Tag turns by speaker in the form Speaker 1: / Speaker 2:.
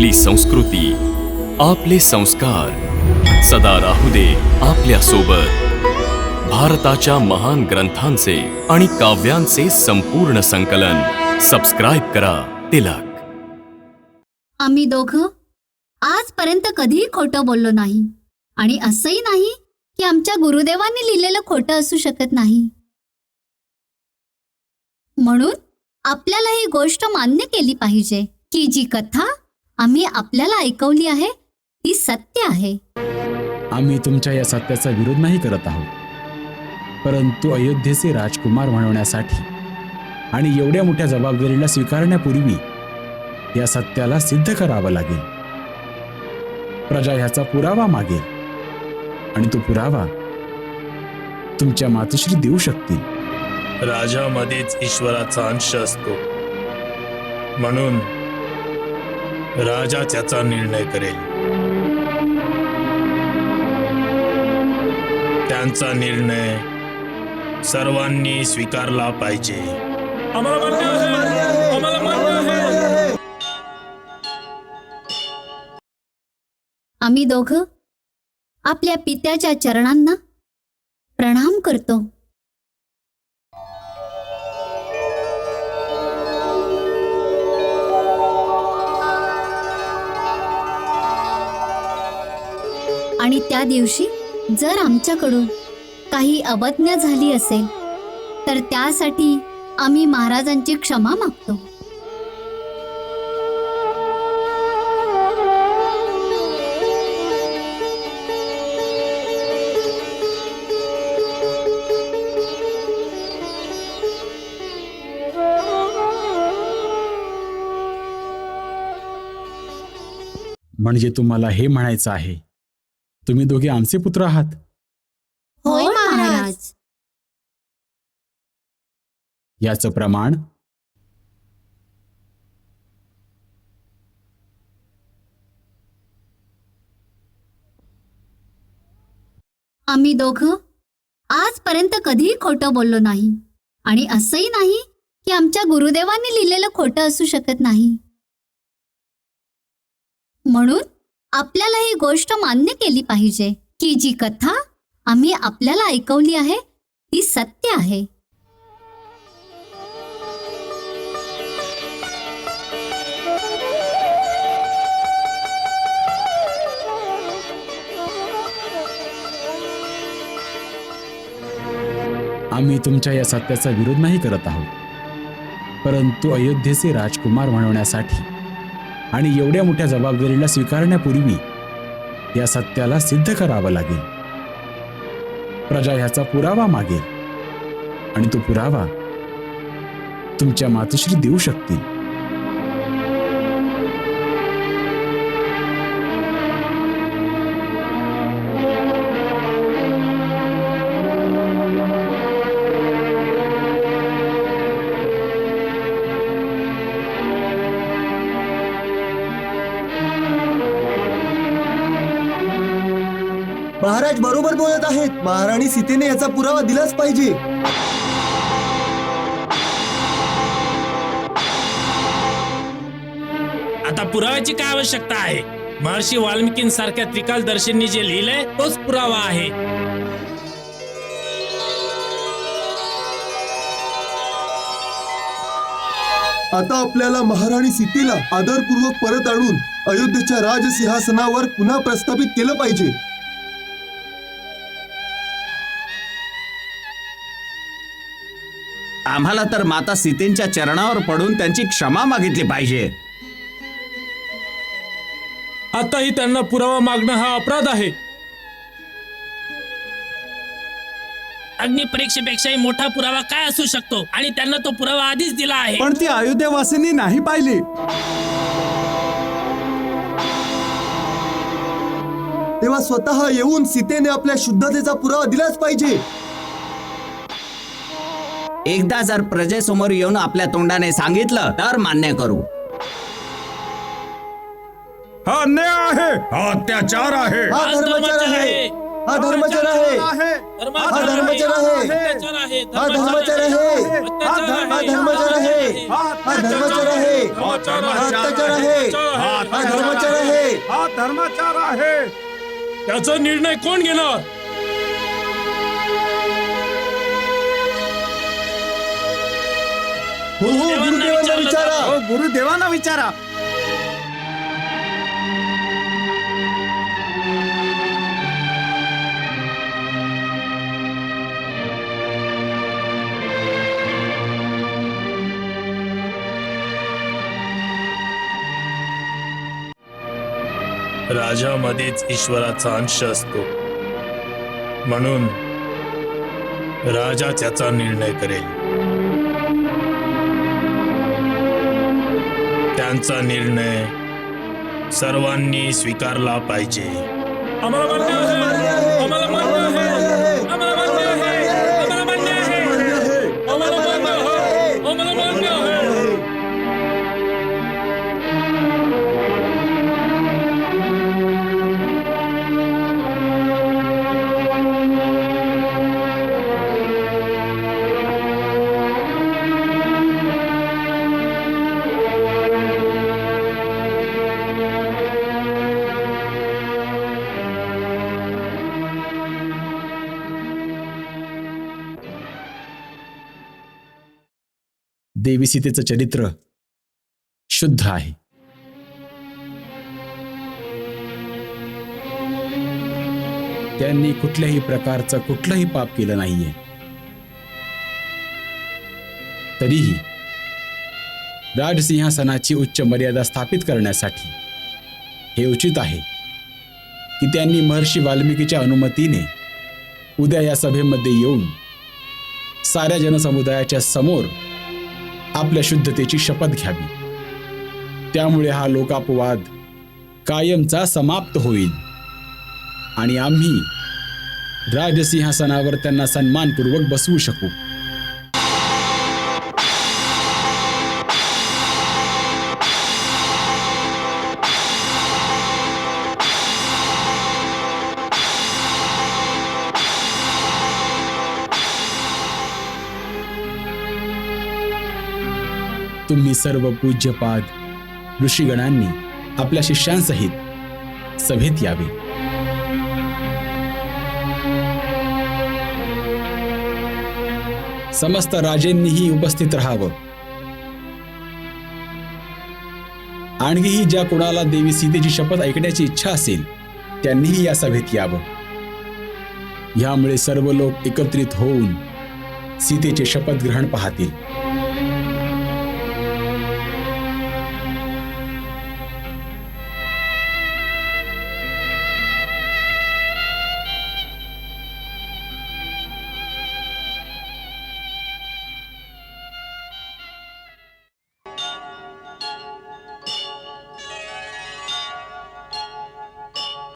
Speaker 1: आपली संस्कृती, आपले संस्कार सदा राहू दे आपल्या सोबत. भारताच्या महान ग्रंथांचे आणि काव्यांचे संपूर्ण संकलन. सबस्क्राईब करा तिलक.
Speaker 2: आम्ही दोघं आजपर्यंत कधीही खोटं बोललो नाही आणि असंही नाही की आमच्या गुरुदेवांनी लिहिलेलं खोटं असू शकत नाही. म्हणून आपल्याला ही गोष्ट मान्य केली पाहिजे की जी कथा आम्ही आपल्याला ऐकवली आहे ती सत्य आहे.
Speaker 3: आम्ही तुमच्या या सत्याचा विरोध नाही करत आहोत, परंतु अयोध्येचे राजकुमार बनवण्यासाठी आणि एवढ्या मोठ्या जबाबदारीला स्वीकारण्यापूर्वी या सत्याला सिद्ध करावं लागेल. प्रजा ह्याचा पुरावा मागेल आणि तो पुरावा तुमच्या मातोश्री देऊ शकतील.
Speaker 4: राजामध्येच ईश्वराचा अंश असतो, म्हणून राजा त्याचा निर्णय करेल. त्यांचा निर्णय सर्वांनी स्वीकारला पाहिजे.
Speaker 2: आम्ही दोघं आपल्या पित्याच्या चरणांना प्रणाम करतो. आणि त्या दिवशी जर आमच्याकडून काही अवज्ञा झाली असेल तर त्यासाठी आम्ही महाराजांची क्षमा मागतो.
Speaker 3: म्हणजे तुम्हाला हे म्हणायचं आहे, तुम्ही दोघे आमचे पुत्र आहात?
Speaker 2: होय महाराज.
Speaker 3: याचं प्रमाण
Speaker 2: आम्ही दोघं आजपर्यंत कधीही खोटं बोललो नाही आणि असंही नाही की आमच्या गुरुदेवांनी लिहिलेलं खोटं असू शकत नाही. म्हणून आपल्याला ही गोष्ट मान्य केली पाहिजे की जी कथा आम्ही आपल्याला ऐकवली आहे ती सत्य आहे.
Speaker 3: आम्ही तुमच्या या सत्याचा विरोध नाही करत आहोत, परंतु अयोध्येचे राजकुमार बनवण्यासाठी आणि एवढ्या मोठ्या जबाबदारीला स्वीकारण्यापूर्वी या सत्याला सिद्ध करावं लागेल. प्रजा ह्याचा पुरावा मागेल आणि तो पुरावा तुमच्या मातोश्री देऊ शकतील.
Speaker 5: महाराज बरोबर बोलत आहेत. महाराणी सीतेने याचा पुरावा दिलाच पाहिजे.
Speaker 4: आता पुराव्याची काय आवश्यकता आहे? महर्षी वाल्मिकींसारख्या त्रिकालदर्शींनी जे लिहिलंय तोच पुरावा आहे.
Speaker 5: आता आपल्याला महाराणी सीतेला आदरपूर्वक परत आणून अयोध्येच्या राजसिंहासनावर पुन्हा प्रस्थापित केलं पाहिजे.
Speaker 6: आम्हाला तर माता सीतेंच्या चरणावर पडून त्यांची क्षमा मागितली पाहिजे.
Speaker 4: आताही त्यांना पुरावा मागणं हा अपराध आहे. अग्निपरीक्षेपेक्षाही मोठा पुरावा काय असू शकतो? आणि त्यांना तो पुरावा आधीच दिला आहे.
Speaker 7: पण ती अयोध्येवासींनी नाही पाहिली.
Speaker 5: तेव्हा स्वतः येऊन सीतेने आपल्या शुद्धतेचा पुरावा दिलाच पाहिजे.
Speaker 6: एकदा जर प्रजेसमोर येऊन आपल्या तोंडाने सांगितलं तर मान्य करू.
Speaker 7: हा अन्याय आहे, हा अत्याचार आहे,
Speaker 5: हा धर्माचार आहे, हा धर्माचार आहे, हा धर्माचार आहे, हा धर्माचार आहे, हा धर्माचार आहे, हा धर्माचार आहे, हा अत्याचार आहे, हा धर्माचार आहे.
Speaker 7: हा धर्माचार आहे.
Speaker 4: त्याचा निर्णय कोण घेणार?
Speaker 5: हो गुरुदेवांना विचारा.
Speaker 6: हो गुरुदेवांना विचारा.
Speaker 4: राजामध्येच ईश्वराचा अंश असतो, म्हणून राजा त्याचा निर्णय करेल. त्यांचा निर्णय सर्वांनी स्वीकारला पाहिजे. आम्हाला मान्य आहे. आम्हाला मान्य आहे. आम्हाला मान्य आहे. आम्हाला मान्य आहे. आम्हाला मान्य आहे. आम्हाला मान्य आहे.
Speaker 3: देवी सीतेचं चरित्र शुद्ध आहे. त्यांनी कुठल्याही प्रकारचं कुठलंही पाप केलं नाहीये. तरीही राजसिंहासनाची उच्च मर्यादा स्थापित करण्यासाठी हे उचित आहे की त्यांनी महर्षी वाल्मिकीच्या अनुमतीने उद्या या सभेमध्ये येऊन साऱ्या जनसमुदायाच्या समोर आपल्या शुद्धतेची शपथ घ्यावी. त्यामुळे हा लोकापवाद कायमचा समाप्त होईल आणि आम्ही राजसिंहासनावर त्यांना सन्मानपूर्वक बसवू शकू. तुम्ही सर्व पूज्यपाद ऋषीगणांनी आपल्या शिष्यांसहित सभेत यावे. समस्त राजेंनीही उपस्थित राहावं. आणखीही ज्या कोणाला देवी सीतेची शपथ ऐकण्याची इच्छा असेल त्यांनीही या सभेत यावं. यामुळे सर्व लोक एकत्रित होऊन सीतेचे शपथ ग्रहण पाहतील.